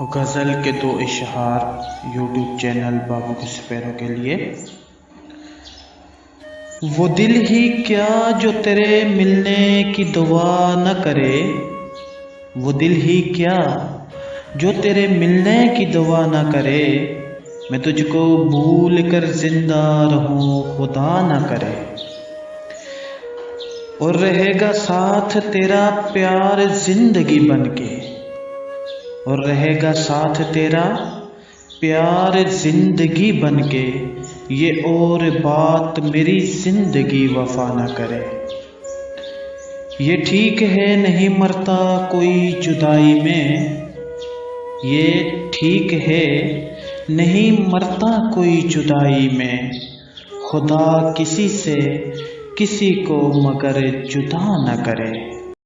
गज़ल के दो इशहार YouTube channel बाबू के सपेरों के लिए। वो दिल ही क्या जो तेरे मिलने की दुआ न करे, वो दिल ही क्या जो तेरे मिलने की दुआ न करे। मैं तुझको भूल कर जिंदा रहूं खुदा न करे। और रहेगा साथ तेरा प्यार जिंदगी बनके, और रहेगा साथ तेरा प्यार जिंदगी बनके। ये और बात मेरी जिंदगी वफा न करे। ये ठीक है नहीं मरता कोई जुदाई में, ये ठीक है नहीं मरता कोई जुदाई में। खुदा किसी से किसी को मगर जुदा न करे।